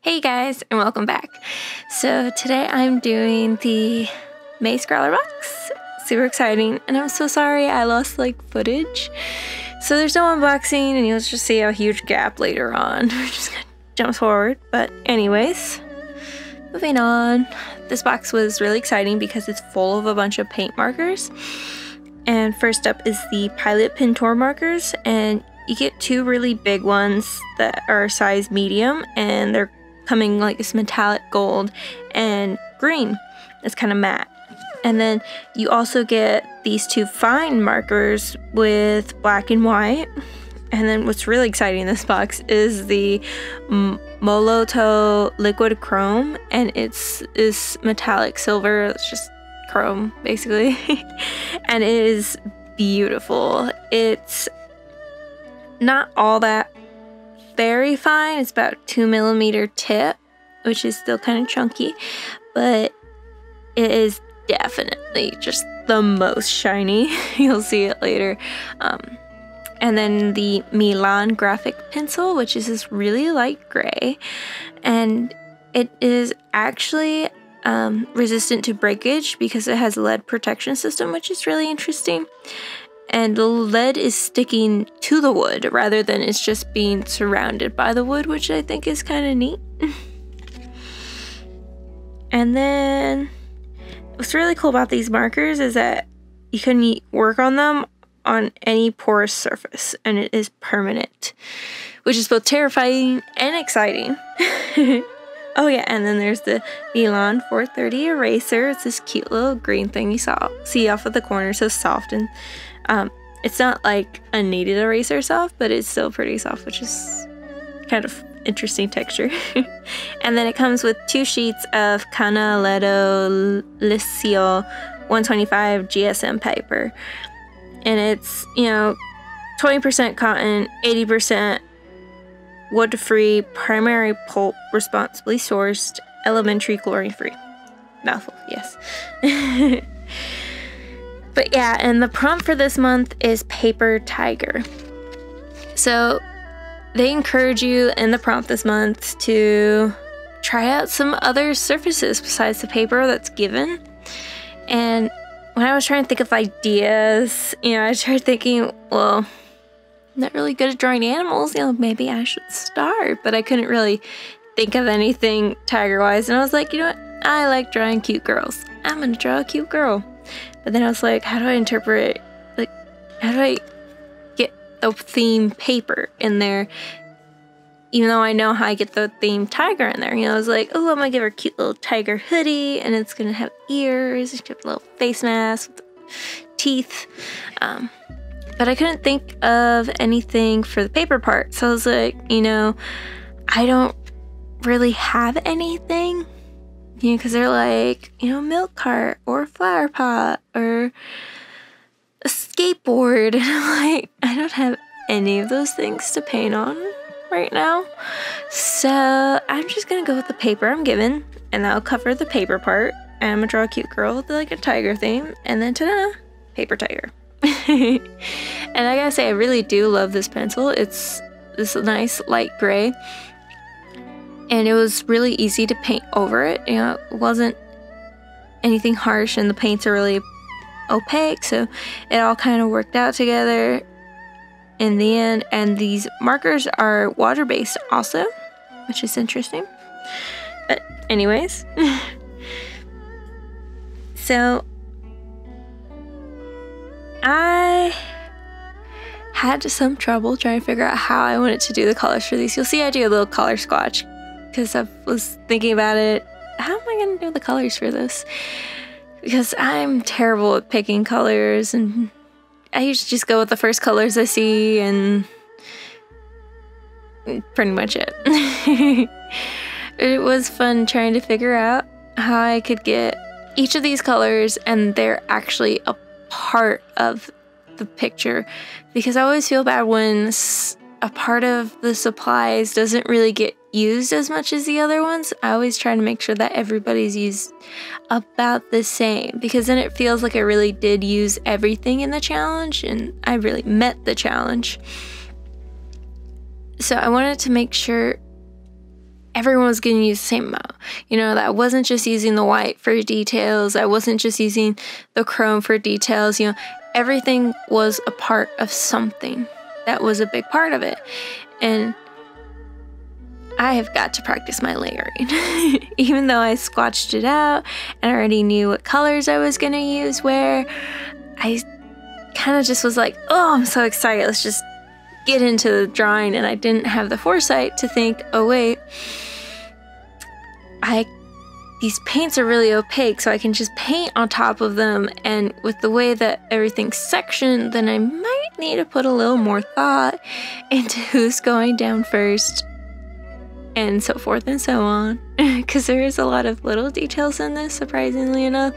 Hey guys, and welcome back. So today I'm doing the May ScrawlrBox. Super exciting, and I'm so sorry I lost footage. So there's no unboxing, and you'll just see a huge gap later on. We're just gonna jump forward. But anyways, moving on. This box was really exciting because it's full of a bunch of paint markers. And first up is the Pilot Pintor markers, and you get two really big ones that are size medium, and they're coming like this metallic gold and green. It's kind of matte. And then you also get these two fine markers with black and white. And then what's really exciting in this box is the Molotow liquid chrome, and it's this metallic silver. It's just chrome basically. And it is beautiful. It's not all that very fine. It's about 2mm tip, which is still kind of chunky, but it is definitely just the most shiny. You'll see it later. And then the Milan graphic pencil, which is this really light gray, and it is actually resistant to breakage because it has a lead protection system, which is really interesting. And the lead is sticking to the wood rather than it's just being surrounded by the wood, which I think is kind of neat. And then what's really cool about these markers is that you can work on them on any porous surface, and it is permanent, which is both terrifying and exciting. Oh yeah, and then there's the Milan 430 eraser. It's this cute little green thing you see off of the corner, so soft, and it's not like a kneaded eraser soft, but it's still pretty soft, which is kind of interesting texture. And then it comes with two sheets of Canaletto Liscio 125 GSM paper, and it's 20% cotton, 80% wood-free, primary pulp, responsibly sourced, elementary chlorine-free. Mouthful, yes. But yeah, and the prompt for this month is Paper Tiger. So they encourage you in the prompt this month to try out some other surfaces besides the paper that's given. And when I was trying to think of ideas, I started thinking, well, I'm not really good at drawing animals, maybe I should start, but I couldn't really think of anything tiger-wise, and I was like, you know what, I like drawing cute girls. I'm gonna draw a cute girl. But then I was like, how do I interpret, how do I get the theme paper in there, even though I know how I get the theme tiger in there? I was like, oh, I'm gonna give her a cute little tiger hoodie, and it's gonna have ears, it's gonna have a little face mask with teeth. But I couldn't think of anything for the paper part, so I was like, I don't really have anything, because they're like, milk cart or a flower pot or a skateboard, and I'm like, I don't have any of those things to paint on right now, so I'm just gonna go with the paper I'm given, and that'll cover the paper part, and I'm gonna draw a cute girl with a tiger theme, and then ta-da, paper tiger. And I gotta say, I really do love this pencil. It's this nice light gray, and it was really easy to paint over it. It wasn't anything harsh, and the paints are really opaque, so it all kind of worked out together in the end. And these markers are water-based also, which is interesting. But anyways, so I had some trouble trying to figure out how I wanted to do the colors for these. You'll see I do a little color squatch because I was thinking about it. How am I going to do the colors for this? Because I'm terrible at picking colors, and I usually just go with the first colors I see, and pretty much it. It was fun trying to figure out how I could get each of these colors, and they're actually a part of the picture, because I always feel bad when a part of the supplies doesn't really get used as much as the other ones. I always try to make sure that everybody's used about the same, because then it feels like I really did use everything in the challenge, and I really met the challenge. So I wanted to make sure everyone was going to use the same amount. You know, that I wasn't just using the white for details. I wasn't just using the chrome for details. You know, everything was a part of something. That was a big part of it. And I have got to practice my layering. Even though I squatched it out and already knew what colors I was going to use where, I kind of just was like, oh, I'm so excited. Let's just get into the drawing. And I didn't have the foresight to think, oh, wait, these paints are really opaque, so I can just paint on top of them. And with the way that everything's sectioned, then I might need to put a little more thought into who's going down first, and so forth and so on. Because there is a lot of little details in this, surprisingly enough,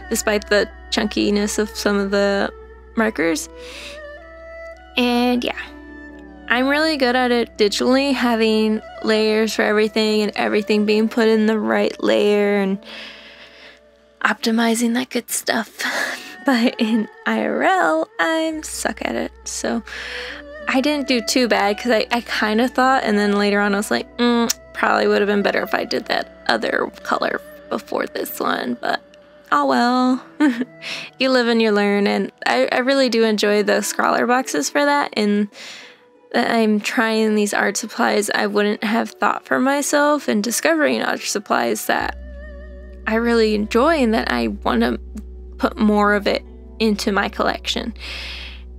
despite the chunkiness of some of the markers. And yeah, I'm really good at it digitally, having layers for everything and everything being put in the right layer and optimizing that good stuff. But in IRL, I'm stuck at it. So I didn't do too bad because I kind of thought, and then later on I was like, probably would have been better if I did that other color before this one, but oh well. You live and you learn, and I really do enjoy the ScrawlrBoxes for that, and I'm trying these art supplies I wouldn't have thought for myself, and discovering art supplies that I really enjoy and that I want to put more of it into my collection.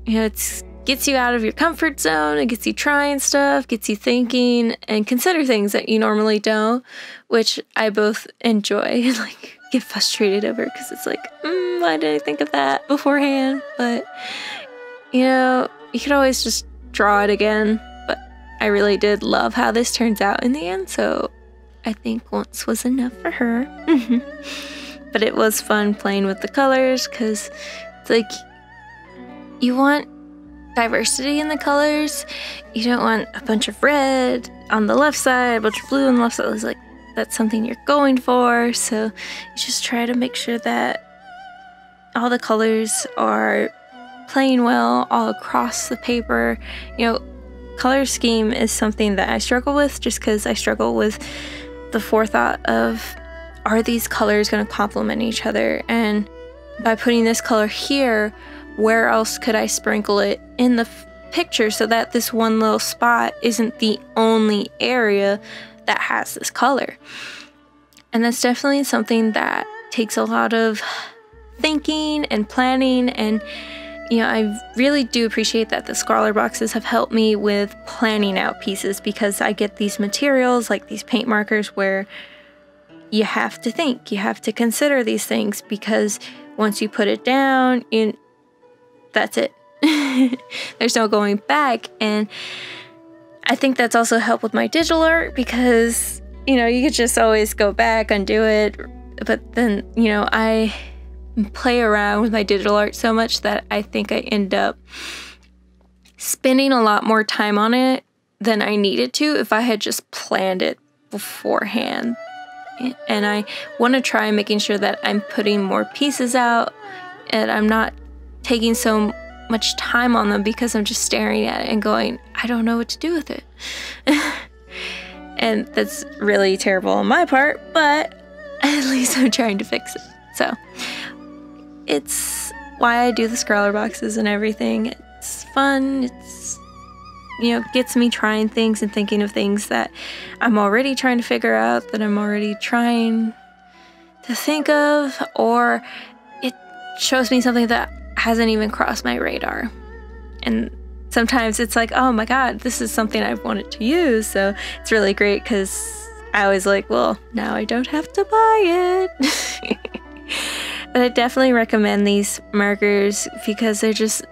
You know, it gets you out of your comfort zone, it gets you trying stuff, gets you thinking and consider things that you normally don't, which I both enjoy and like get frustrated over because it's like, why did I think of that beforehand? But you know, you could always just draw it again. But I really did love how this turns out in the end, so I think once was enough for her. But it was fun playing with the colors because it's like you want diversity in the colors. You don't want a bunch of red on the left side, a bunch of blue on the left side. It's like that's something you're going for, so you just try to make sure that all the colors are playing well all across the paper. You know, color scheme is something that I struggle with just because I struggle with the forethought of, are these colors going to complement each other? And by putting this color here, where else could I sprinkle it in the picture so that this one little spot isn't the only area that has this color? And that's definitely something that takes a lot of thinking and planning, and you know, I really do appreciate that the ScrawlrBoxes have helped me with planning out pieces, because I get these materials like these paint markers where you have to think, you have to consider these things, because once you put it down, that's it. There's no going back. And I think that's also helped with my digital art, because you know, you could just always go back, undo it, but then you know, I play around with my digital art so much that I think I end up spending a lot more time on it than I needed to if I had just planned it beforehand. And I want to try making sure that I'm putting more pieces out and I'm not taking so much time on them, because I'm just staring at it and going, I don't know what to do with it. And that's really terrible on my part, but at least I'm trying to fix it. So it's why I do the ScrawlrBoxes and everything. It's fun. It's, you know, gets me trying things and thinking of things that I'm already trying to figure out, that I'm already trying to think of, or it shows me something that hasn't even crossed my radar. And sometimes it's like, oh my god, this is something I've wanted to use. So it's really great, because I always like, well, now I don't have to buy it. But I definitely recommend these markers because they're just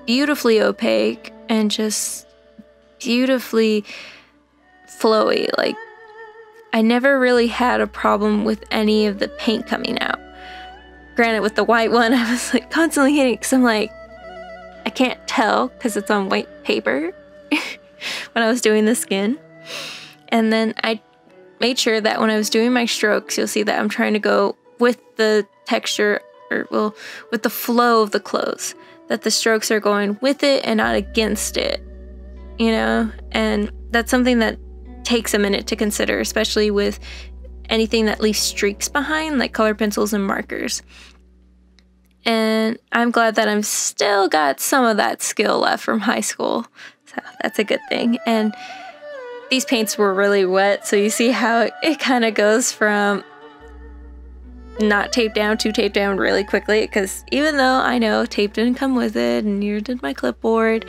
beautifully opaque and just beautifully flowy. Like, I never really had a problem with any of the paint coming out. Granted, with the white one, I was like constantly hitting it because I'm like, I can't tell because it's on white paper when I was doing the skin. And then I made sure that when I was doing my strokes, you'll see that I'm trying to go with the texture, or well, with the flow of the clothes, that the strokes are going with it and not against it, you know? And that's something that takes a minute to consider, especially with anything that leaves streaks behind, like color pencils and markers. And I'm glad that I'm still got some of that skill left from high school. So that's a good thing. And these paints were really wet, so you see how it kind of goes from not taped down to taped down really quickly, because even though I know tape didn't come with it and neither did my clipboard,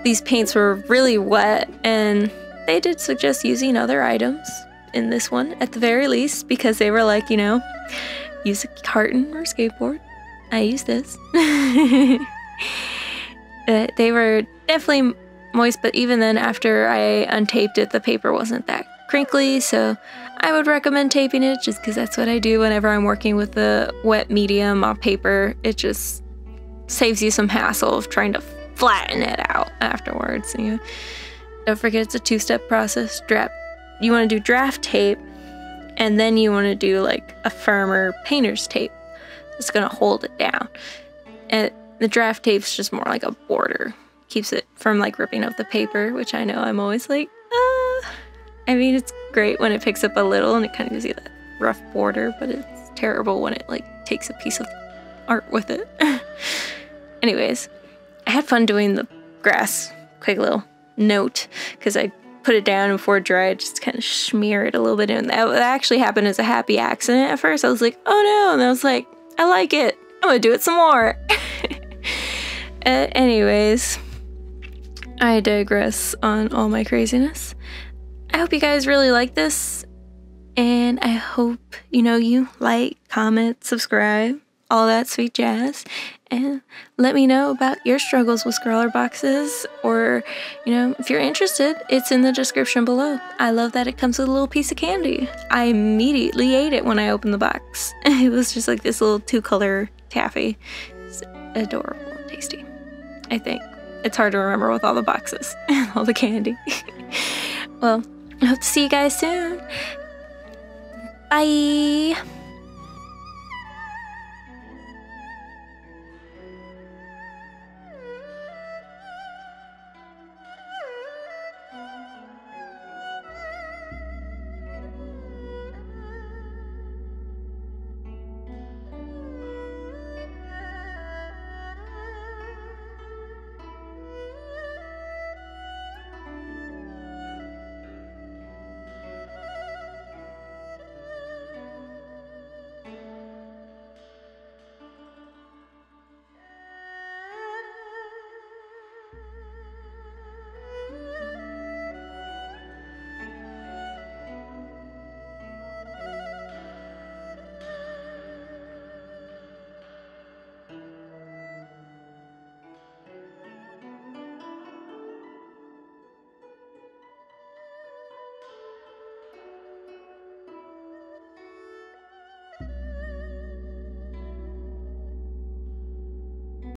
these paints were really wet, and they did suggest using other items in this one at the very least, because they were like, you know, use a carton or a skateboard. I used this. They were definitely moist, but even then, after I untaped it, the paper wasn't that crinkly, so I would recommend taping it just because that's what I do whenever I'm working with the wet medium on paper. It just saves you some hassle of trying to flatten it out afterwards. You don't forget it's a two-step process. You want to do draft tape, and then you want to do like a firmer painter's tape. It's going to hold it down. And the draft tape's just more like a border. Keeps it from like ripping up the paper, which I know I'm always like, I mean, it's great when it picks up a little and it kind of gives you that rough border, but it's terrible when it like takes a piece of art with it. Anyways, I had fun doing the grass. Quick little note, because I put it down before it dried, just kind of smear it a little bit. And that actually happened as a happy accident at first. I was like, oh no. And I was like, I like it. I'm gonna do it some more. Anyways, I digress on all my craziness. I hope you guys really like this, and I hope you like, comment, subscribe, all that sweet jazz, and let me know about your struggles with ScrawlrBoxes, or if you're interested, it's in the description below. I love that it comes with a little piece of candy. I immediately ate it when I opened the box. It was just like this little 2-color taffy. It's adorable and tasty, I think. It's hard to remember with all the boxes and all the candy. Well, I hope to see you guys soon. Bye!